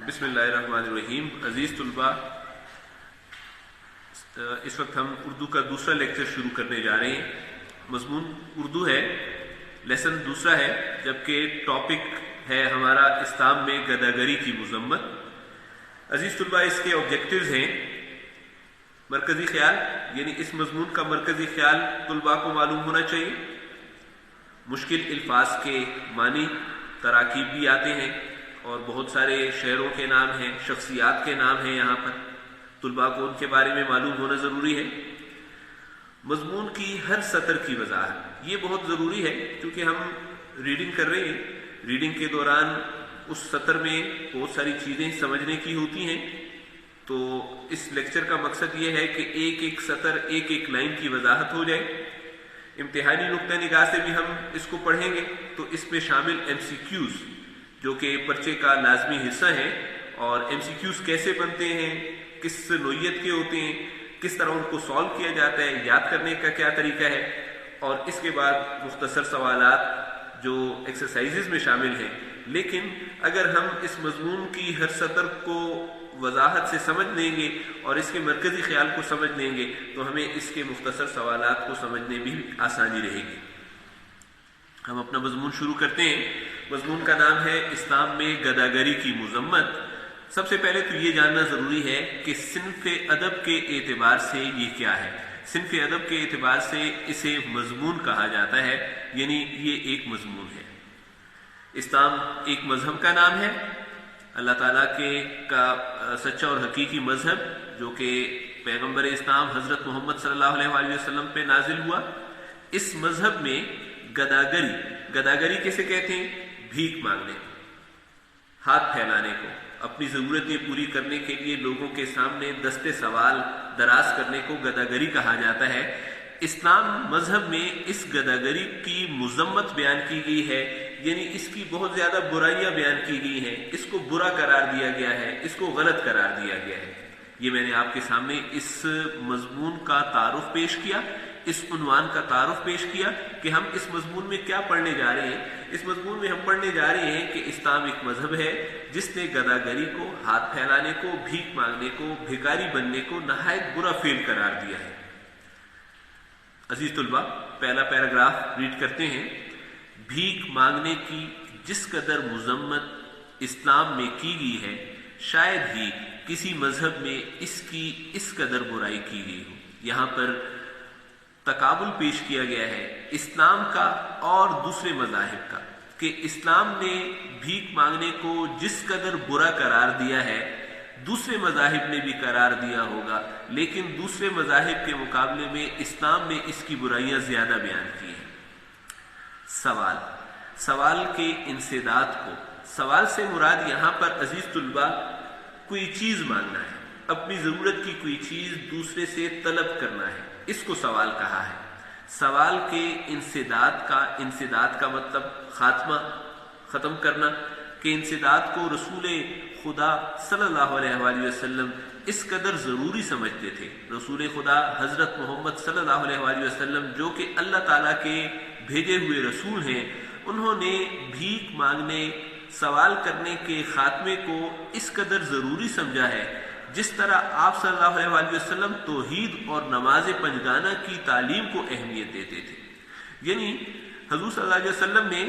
بسم اللہ الرحمن الرحیم. عزیز طلباء، اس وقت ہم اردو کا دوسرا لیکچر شروع کرنے جا رہے ہیں. مضمون اردو ہے، لیسن دوسرا ہے، جبکہ ٹاپک ہے ہمارا اسلام میں گداگری کی مذمت. عزیز طلباء، اس کے آبجیکٹیوز ہیں مرکزی خیال، یعنی اس مضمون کا مرکزی خیال طلباء کو معلوم ہونا چاہیے. مشکل الفاظ کے معنی تراکیب بھی آتے ہیں اور بہت سارے شہروں کے نام ہیں، شخصیات کے نام ہیں. یہاں پر طلباء کو ان کے بارے میں معلوم ہونا ضروری ہے. مضمون کی ہر سطر کی وضاحت یہ بہت ضروری ہے، کیونکہ ہم ریڈنگ کر رہے ہیں. ریڈنگ کے دوران اس سطر میں بہت ساری چیزیں سمجھنے کی ہوتی ہیں. تو اس لیکچر کا مقصد یہ ہے کہ ایک ایک سطر، ایک ایک لائن کی وضاحت ہو جائے. امتحانی نقطہ نگاہ سے بھی ہم اس کو پڑھیں گے تو اس میں شامل ایم سی کیوز جو کہ پرچے کا لازمی حصہ ہیں، اور ایم سی کیوز کیسے بنتے ہیں، کس نوعیت کے ہوتے ہیں، کس طرح ان کو سالو کیا جاتا ہے، یاد کرنے کا کیا طریقہ ہے، اور اس کے بعد مختصر سوالات جو ایکسرسائزز میں شامل ہیں. لیکن اگر ہم اس مضمون کی ہر سطر کو وضاحت سے سمجھ لیں گے اور اس کے مرکزی خیال کو سمجھ لیں گے تو ہمیں اس کے مختصر سوالات کو سمجھنے بھی آسانی رہے گی. ہم اپنا مضمون شروع کرتے ہیں. مضمون کا نام ہے اسلام میں گداگری کی مذمت. سب سے پہلے تو یہ جاننا ضروری ہے کہ صنف ادب کے اعتبار سے یہ کیا ہے. صنف ادب کے اعتبار سے اسے مضمون کہا جاتا ہے، یعنی یہ ایک مضمون ہے. اسلام ایک مذہب کا نام ہے، اللہ تعالیٰ کا سچا اور حقیقی مذہب، جو کہ پیغمبر اسلام حضرت محمد صلی اللہ علیہ وآلہ وسلم پہ نازل ہوا. اس مذہب میں گداگری کیسے کہتے ہیں؟ بھیک مانگنے کو، ہاتھ پھیلانے کو، اپنی ضرورتیں پوری کرنے کے لیے لوگوں کے سامنے دستے سوال دراز کرنے کو گداگری کہا جاتا ہے. اسلام مذہب میں اس گداگری کی مذمت بیان کی گئی ہے، یعنی اس کی بہت زیادہ برائیاں بیان کی گئی ہیں. اس کو برا قرار دیا گیا ہے، اس کو غلط قرار دیا گیا ہے. یہ میں نے آپ کے سامنے اس مضمون کا تعارف پیش کیا، اس عنوان کا تعارف پیش کیا کہ ہم اس مضمون میں کیا پڑھنے جا رہے ہیں. اس مضمون میں ہم پڑھنے جا رہے ہیں کہ اسلام ایک مذہب ہے جس نے گداگری کو، ہاتھ پھیلانے کو، بھیک مانگنے کو، بھکاری بننے کو نہایت برا فعل قرار دیا ہے. عزیز طلباء، پہلا پیراگراف ریڈ کرتے ہیں. بھیک مانگنے کی جس قدر مذمت اسلام میں کی گئی ہے، شاید ہی کسی مذہب میں اس کی اس قدر برائی کی گئی ہو. یہاں پر تقابل پیش کیا گیا ہے اسلام کا اور دوسرے مذاہب کا، کہ اسلام نے بھیک مانگنے کو جس قدر برا قرار دیا ہے دوسرے مذاہب نے بھی قرار دیا ہوگا، لیکن دوسرے مذاہب کے مقابلے میں اسلام نے اس کی برائیاں زیادہ بیان کی ہیں. سوال کے انسداد کو، سوال سے مراد یہاں پر عزیز طلباء کوئی چیز مانگنا ہے، اپنی ضرورت کی کوئی چیز دوسرے سے طلب کرنا ہے، اس کو سوال کہا ہے. سوال کے انسداد کا مطلب خاتمہ، ختم کرنا، کہ انسداد کو رسول خدا صلی اللہ علیہ وآلہ وسلم اس قدر ضروری سمجھتے تھے. رسول خدا حضرت محمد صلی اللہ علیہ وآلہ وسلم جو کہ اللہ تعالیٰ کے بھیجے ہوئے رسول ہیں، انہوں نے بھیک مانگنے، سوال کرنے کے خاتمے کو اس قدر ضروری سمجھا ہے جس طرح آپ صلی اللہ علیہ وآلہ وسلم توحید اور نماز پنجگانہ کی تعلیم کو اہمیت دیتے تھے. یعنی حضور صلی اللہ علیہ وسلم نے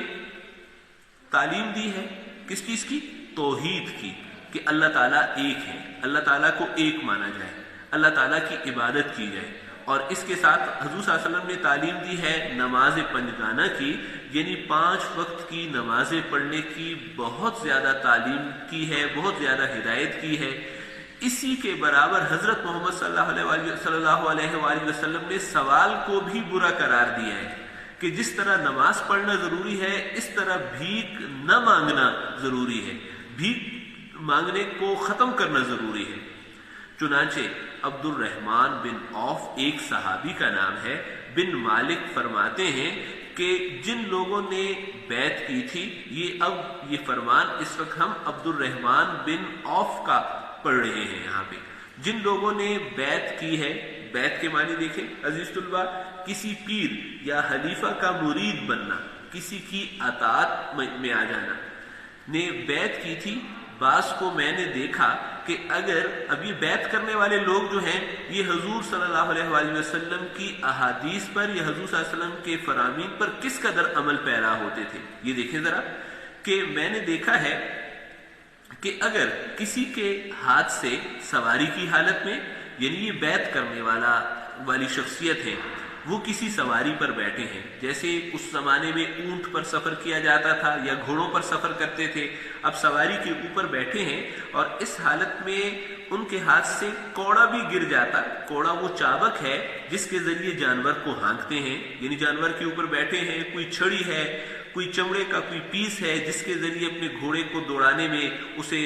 تعلیم دی ہے کس چیز کی؟ توحید کی، کہ اللہ تعالیٰ ایک ہے، اللہ تعالیٰ کو ایک مانا جائے، اللہ تعالیٰ کی عبادت کی جائے. اور اس کے ساتھ حضور صلی اللہ علیہ وسلم نے تعلیم دی ہے نماز پنجگانہ کی، یعنی 5 وقت کی نمازیں پڑھنے کی بہت زیادہ تعلیم کی ہے، بہت زیادہ ہدایت کی ہے. اسی کے برابر حضرت محمد صلی اللہ علیہ وآلہ وسلم نے سوال کو بھی برا قرار دیا ہے، کہ جس طرح نماز پڑھنا ضروری ہے اس طرح بھیک نہ مانگنا ضروری ہے، بھیک مانگنے کو ختم کرنا ضروری ہے. چنانچہ عبد الرحمن بن عوف ایک صحابی کا نام ہے، بن مالک فرماتے ہیں کہ جن لوگوں نے بیعت کی تھی، یہ فرمان اس وقت ہم عبد الرحمن بن عوف کا پڑھ رہے ہیں. یہاں پہ جن لوگوں نے بیعت کی ہے، بیعت کے معنی دیکھیں عزیز طلباء، کسی پیر یا خلیفہ کا مرید بننا، کسی کی اطاعت میں آ جانا. نے بیعت کی تھی بعض کو میں نے دیکھا کہ اگر اب یہ بیعت کرنے والے لوگ جو ہیں یہ حضور صلی اللہ علیہ وآلہ وسلم کی احادیث پر یا حضور صلی اللہ علیہ وسلم کے فرامین پر کس قدر عمل پیرا ہوتے تھے. یہ دیکھیں ذرا کہ میں نے دیکھا ہے کہ اگر کسی کے ہاتھ سے سواری کی حالت میں، یعنی یہ بیعت کرنے والی شخصیت ہے، وہ کسی سواری پر بیٹھے ہیں، جیسے اس زمانے میں اونٹ پر سفر کیا جاتا تھا یا گھوڑوں پر سفر کرتے تھے، اب سواری کے اوپر بیٹھے ہیں اور اس حالت میں ان کے ہاتھ سے کوڑا بھی گر جاتا. کوڑا وہ چابک ہے جس کے ذریعے جانور کو ہانکتے ہیں، یعنی جانور کے اوپر بیٹھے ہیں، کوئی چھڑی ہے، کوئی چمڑے کا کوئی پیس ہے جس کے ذریعے اپنے گھوڑے کو دوڑانے میں، اسے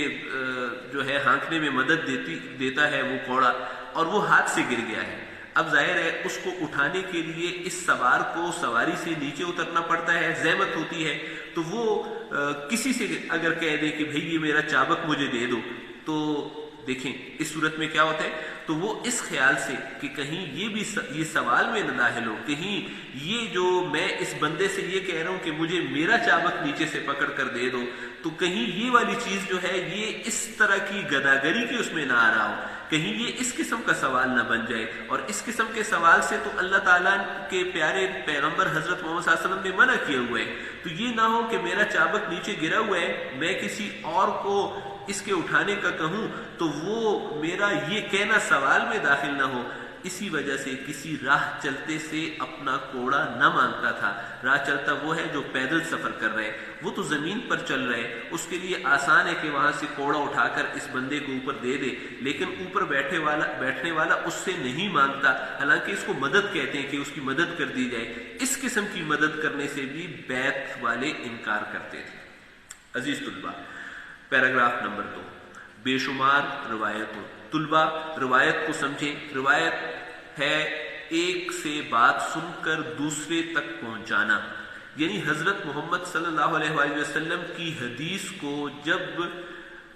جو ہے ہانکنے میں مدد دیتا ہے وہ کوڑا، اور وہ ہاتھ سے گر گیا ہے. اب ظاہر ہے اس کو اٹھانے کے لیے اس سوار کو سواری سے نیچے اترنا پڑتا ہے، زحمت ہوتی ہے. تو وہ کسی سے اگر کہہ دے کہ بھئی یہ میرا چابک مجھے دے دو، تو دیکھیں اس صورت میں کیا ہوتا ہے. تو وہ اس خیال سے کہ کہیں یہ سوال میں نہ داخل ہو، کہیں یہ جو میں اس بندے سے یہ کہہ رہا ہوں کہ مجھے میرا چابک نیچے سے پکڑ کر دے دو، تو کہیں یہ والی چیز جو ہے یہ اس طرح کی گداگری کی اس میں نہ آ رہا ہو، کہیں یہ اس قسم کا سوال نہ بن جائے. اور اس قسم کے سوال سے تو اللہ تعالیٰ کے پیارے پیغمبر حضرت محمد صلی اللہ علیہ وسلم نے منع کیا ہوا ہے. تو یہ نہ ہو کہ میرا چابک نیچے گرا ہوا ہے، میں کسی اور کو اس کے اٹھانے کا کہوں تو وہ میرا یہ کہنا سوال میں داخل نہ ہو. اسی وجہ سے کسی راہ چلتے سے اپنا کوڑا نہ مانگتا تھا. راہ چلتا وہ ہے جو پیدل سفر کر رہے، وہ تو زمین پر چل رہے، اس کے لیے آسان ہے کہ وہاں سے کوڑا اٹھا کر اس بندے کو اوپر دے دے، لیکن اوپر بیٹھنے والا اس سے نہیں مانگتا، حالانکہ اس کو مدد کہتے ہیں کہ اس کی مدد کر دی جائے. اس قسم کی مدد کرنے سے بھی بیعت والے انکار کرتے تھے. عزیز طلباء، پیراگراف نمبر 2، بے شمار روایتوں. طلباء روایت کو سمجھیں. روایت ہے ایک سے بات سن کر دوسرے تک پہنچانا، یعنی حضرت محمد صلی اللہ علیہ وآلہ وسلم کی حدیث کو جب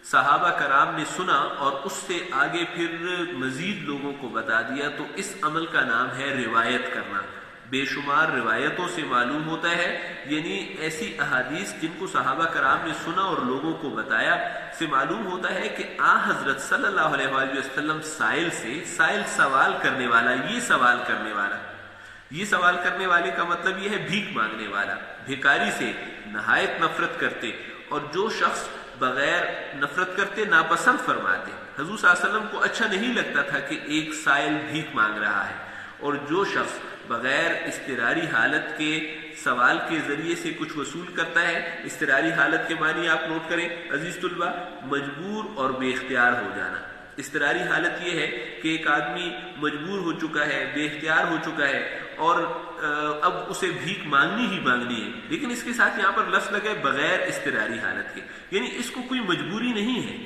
صحابہ کرام نے سنا اور اس سے آگے پھر مزید لوگوں کو بتا دیا، تو اس عمل کا نام ہے روایت کرنا. بے شمار روایتوں سے معلوم ہوتا ہے، یعنی ایسی احادیث جن کو صحابہ کرام نے سنا اور لوگوں کو بتایا سے معلوم ہوتا ہے کہ حضرت صلی اللہ علیہ وآلہ وسلم سائل سوال کرنے والا، یہ سوال کرنے والے کا مطلب یہ ہے بھیک مانگنے والا، بھیکاری سے نہایت نفرت کرتے، اور جو شخص بغیر نفرت کرتے ناپسند فرماتے. حضور صلی اللہ علیہ وسلم کو اچھا نہیں لگتا تھا کہ ایک سائل بھیک مانگ رہا ہے. اور جو شخص بغیر اضطراری حالت کے سوال کے ذریعے سے کچھ وصول کرتا ہے، اضطراری حالت کے معنی آپ نوٹ کریں عزیز طلباء، مجبور اور بے اختیار ہو جانا. اضطراری حالت یہ ہے کہ ایک آدمی مجبور ہو چکا ہے، بے اختیار ہو چکا ہے، اور اب اسے بھیک مانگنی ہی مانگنی ہے، لیکن اس کے ساتھ یہاں پر لفظ لگا ہے بغیر اضطراری حالت کے، یعنی اس کو کوئی مجبوری نہیں ہے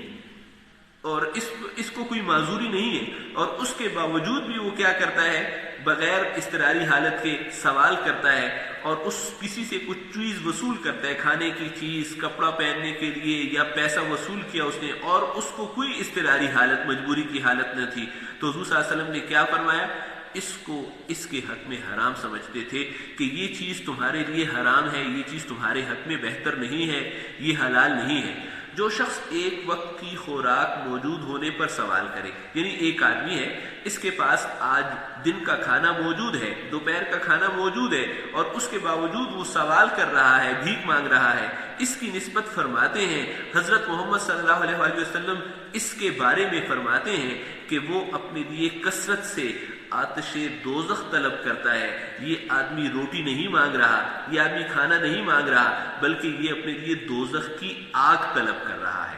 اور اس کو کوئی معذوری نہیں ہے، اور اس کے باوجود بھی وہ کیا کرتا ہے، بغیر اضطراری حالت کے سوال کرتا ہے اور کسی سے کچھ چیز وصول کرتا ہے، کھانے کی چیز، کپڑا پہننے کے لیے، یا پیسہ وصول کیا اس نے، اور اس کو کوئی اضطراری حالت، مجبوری کی حالت نہ تھی. تو حضور صلی اللہ علیہ وسلم نے کیا فرمایا، اس کو اس کے حق میں حرام سمجھتے تھے کہ یہ چیز تمہارے لیے حرام ہے، یہ چیز تمہارے حق میں بہتر نہیں ہے، یہ حلال نہیں ہے. جو شخص ایک وقت کی خوراک موجود ہونے پر سوال کرے، یعنی ایک آدمی ہے، اس کے پاس آج دن کا کھانا موجود ہے، دوپہر کا کھانا موجود ہے، اور اس کے باوجود وہ سوال کر رہا ہے، بھیک مانگ رہا ہے، اس کی نسبت فرماتے ہیں حضرت محمد صلی اللہ علیہ وآلہ وسلم اس کے بارے میں فرماتے ہیں کہ وہ اپنے لیے کثرت سے آتش دوزخ طلب کرتا ہے. یہ آدمی روٹی نہیں مانگ رہا، یہ آدمی کھانا نہیں مانگ رہا، بلکہ یہ اپنے لیے دوزخ کی آگ طلب کر رہا ہے.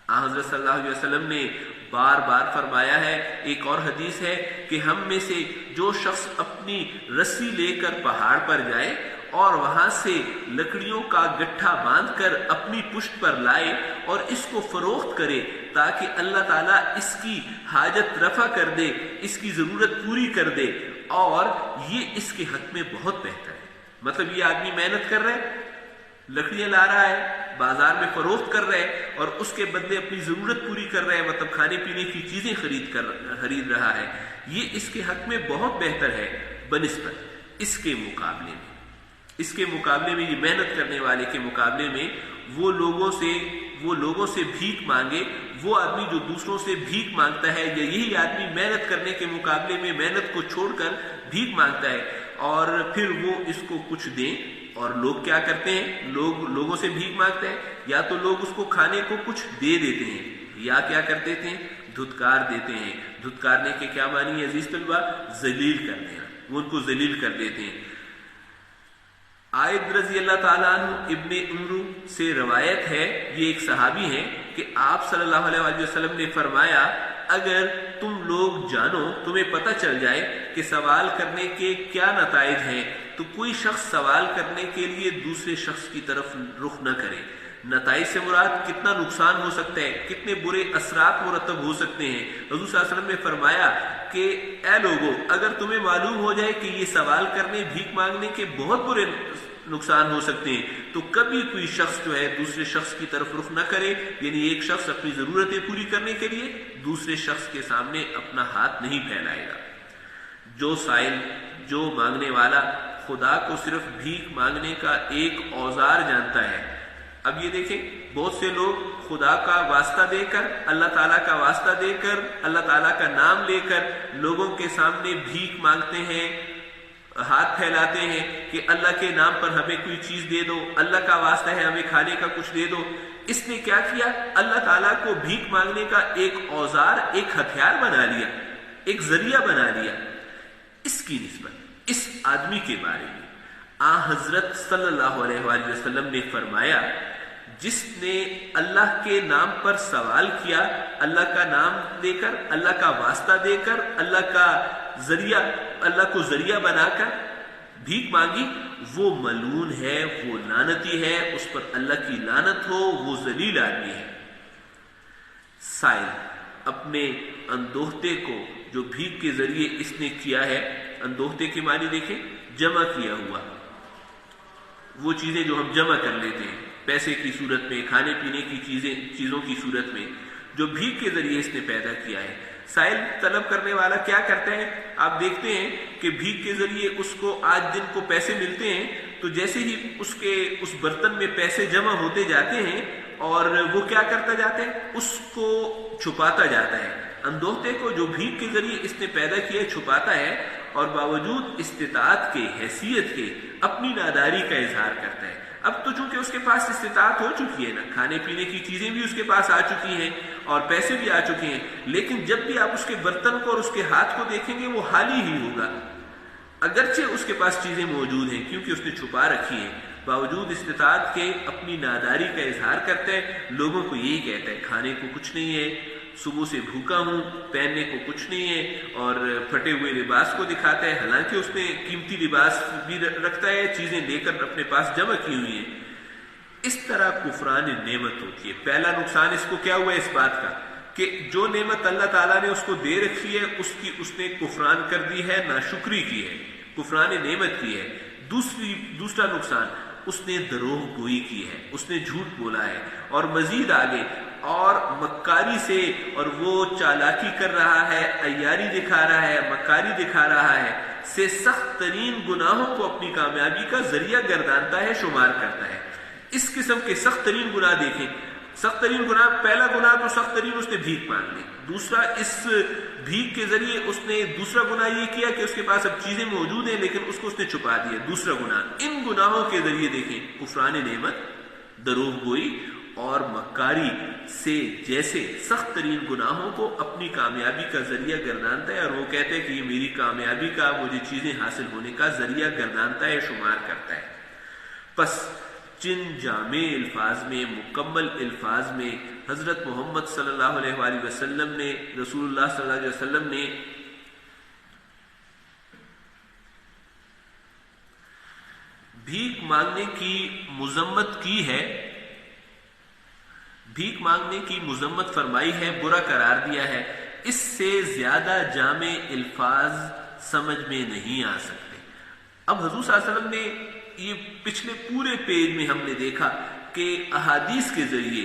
حضرت صلی اللہ علیہ وسلم نے بار بار فرمایا ہے، ایک اور حدیث ہے کہ ہم میں سے جو شخص اپنی رسی لے کر پہاڑ پر جائے اور وہاں سے لکڑیوں کا گٹھا باندھ کر اپنی پشت پر لائے اور اس کو فروخت کرے تاکہ اللہ تعالیٰ اس کی حاجت رفع کر دے، اس کی ضرورت پوری کر دے، اور یہ اس کے حق میں بہت بہتر ہے. مطلب یہ آدمی محنت کر رہا ہے، لکڑیاں لا رہا ہے، بازار میں فروخت کر رہا ہے، اور اس کے بدلے اپنی ضرورت پوری کر رہا ہے، مطلب کھانے پینے کی چیزیں خرید رہا ہے. یہ اس کے حق میں بہت بہتر ہے بنسبت اس کے مقابلے میں یہ محنت کرنے والے کے مقابلے میں وہ لوگوں سے وہ لوگوں سے بھیک مانگے، وہ آدمی جو دوسروں سے بھیک مانگتا ہے، یا یہی آدمی محنت کرنے کے مقابلے میں محنت کو چھوڑ کر بھیک مانگتا ہے اور پھر وہ اس کو کچھ دیں، اور لوگ کیا کرتے ہیں، لوگوں سے بھیک مانگتے ہیں، یا تو لوگ اس کو کھانے کو کچھ دے دیتے ہیں، یا کیا کر دیتے ہیں، دھتکار دیتے ہیں۔ دھتکارنے کے کیا معنی ہے عزیز طلبہ؟ ذلیل کر دینا، وہ ان کو ذلیل کر دیتے ہیں۔ عائد رضی اللہ تعالیٰ عنہ ابن عمرو سے روایت ہے، یہ ایک صحابی ہیں، کہ آپ صلی اللہ علیہ وسلم نے فرمایا، اگر تم لوگ جانو، تمہیں پتہ چل جائے کہ سوال کرنے کے کیا نتائج ہیں، تو کوئی شخص سوال کرنے کے لیے دوسرے شخص کی طرف رخ نہ کرے۔ نتائج سے مراد کتنا نقصان ہو سکتا ہے، کتنے برے اثرات مرتب ہو سکتے ہیں۔ حضور صلی اللہ علیہ وسلم نے فرمایا کہ اے لوگو، اگر تمہیں معلوم ہو جائے کہ یہ سوال کرنے، بھیک مانگنے کے بہت برے نقصان ہو سکتے ہیں، تو کبھی کوئی شخص جو ہے دوسرے شخص کی طرف رخ نہ کرے، یعنی ایک شخص اپنی ضرورتیں پوری کرنے کے لیے دوسرے شخص کے سامنے اپنا ہاتھ نہیں پھیلائے گا۔ جو سائل، جو مانگنے والا خدا کو صرف بھیک مانگنے کا ایک اوزار جانتا ہے۔ اب یہ دیکھیں، بہت سے لوگ خدا کا واسطہ دے کر، اللہ تعالیٰ کا واسطہ دے کر، اللہ تعالیٰ کا نام لے کر لوگوں کے سامنے بھیک مانگتے ہیں، ہاتھ پھیلاتے ہیں کہ اللہ کے نام پر ہمیں کوئی چیز دے دو، اللہ کا واسطہ ہے ہمیں کھانے کا کچھ دے دو۔ اس نے کیا کیا؟ اللہ تعالیٰ کو بھیک مانگنے کا ایک اوزار، ایک ہتھیار بنا لیا، ایک ذریعہ بنا لیا۔ اس کی نسبت اس آدمی کے بارے میں حضرت صلی اللہ علیہ وآلہ وسلم نے فرمایا، جس نے اللہ کے نام پر سوال کیا، اللہ کا نام دے کر، اللہ کا واسطہ دے کر، اللہ کا ذریعہ، اللہ کو ذریعہ بنا کر بھیک مانگی، وہ ملعون ہے، وہ لعنتی ہے، اس پر اللہ کی لعنت ہو، وہ ذلیل آدمی ہے۔ سائل اپنے اندوہتے کو جو بھیک کے ذریعے اس نے کیا ہے، اندوہتے کے معنی دیکھیں، جمع کیا ہوا، وہ چیزیں جو ہم جمع کر لیتے ہیں پیسے کی صورت میں، کھانے پینے کی چیزوں کی صورت میں، جو بھیک کے ذریعے اس نے پیدا کیا ہے۔ سائل طلب کرنے والا کیا کرتا ہے؟ آپ دیکھتے ہیں کہ بھیک کے ذریعے اس کو آج دن کو پیسے ملتے ہیں، تو جیسے ہی اس برتن میں پیسے جمع ہوتے جاتے ہیں، اور وہ کیا کرتا جاتا ہے؟ اس کو چھپاتا جاتا ہے۔ اندوہتے کو جو بھیک کے ذریعے اس نے پیدا کیا چھپاتا ہے، اور باوجود استطاعت کے، حیثیت کے، اپنی ناداری کا اظہار کرتا ہے۔ اب تو چونکہ اس کے پاس استطاعت ہو چکی ہے نا، کھانے پینے کی چیزیں بھی اس کے پاس آ چکی ہیں اور پیسے بھی آ چکے ہیں، لیکن جب بھی آپ اس کے برتن کو اور اس کے ہاتھ کو دیکھیں گے، وہ خالی ہی ہوگا، اگرچہ اس کے پاس چیزیں موجود ہیں، کیونکہ اس نے چھپا رکھی ہیں۔ باوجود استطاعت کے اپنی ناداری کا اظہار کرتا ہے، لوگوں کو یہی کہتا ہے کھانے کو کچھ نہیں ہے، صبح سے بھوکا ہوں، پہننے کو کچھ نہیں ہے، اور پھٹے ہوئے لباس کو دکھاتا ہے، حالانکہ اس نے قیمتی لباس بھی رکھتا ہے، چیزیں لے کر اپنے پاس جمع کی ہوئی ہیں۔ اس طرح کفران نعمت ہوتی ہے۔ پہلا نقصان اس کو کیا ہوا ہے؟ اس بات کا کہ جو نعمت اللہ تعالیٰ نے اس کو دے رکھی ہے، اس نے کفران کر دی ہے، ناشکری کی ہے، کفران نعمت کی ہے۔ دوسرا نقصان، اس نے دروغ گوئی کی ہے، اس نے جھوٹ بولا ہے، اور مزید آگے اور مکاری سے، اور وہ چالاکی کر رہا ہے، عیاری دکھا رہا ہے، مکاری دکھا رہا ہے، سے سخت ترین گناہوں کو اپنی کامیابی کا ذریعہ گردانتا ہے، شمار کرتا ہے۔ اس قسم کے سخت ترین گناہ دیکھیں، سخت ترین گناہ، پہلا گناہ تو سخت ترین اس نے بھیک مانگ لی، دوسرا اس بھیک کے ذریعے اس نے دوسرا گناہ یہ کیا کہ اس کے پاس اب چیزیں موجود ہیں لیکن اس کو اس نے چھپا دیا، دوسرا گناہ۔ ان گناہوں کے ذریعے دیکھیں، کفران نعمت، دروغ گوئی اور مکاری سے جیسے سخت ترین گناہوں کو اپنی کامیابی کا ذریعہ گردانتا ہے، اور وہ کہتے ہیں کہ یہ میری کامیابی کا، مجھے چیزیں حاصل ہونے کا ذریعہ گردانتا ہے، شمار کرتا ہے۔ پس جن جامع الفاظ میں، مکمل الفاظ میں حضرت محمد صلی اللہ علیہ وآلہ وسلم نے، رسول اللہ صلی اللہ علیہ وسلم نے بھیک مانگنے کی مذمت کی ہے، بھیک مانگنے کی مذمت فرمائی ہے، برا قرار دیا ہے، اس سے زیادہ جامع الفاظ سمجھ میں نہیں آ سکتے۔ اب حضور صلی اللہ علیہ وسلم نے یہ پچھلے پورے پیج میں ہم نے دیکھا کہ احادیث کے ذریعے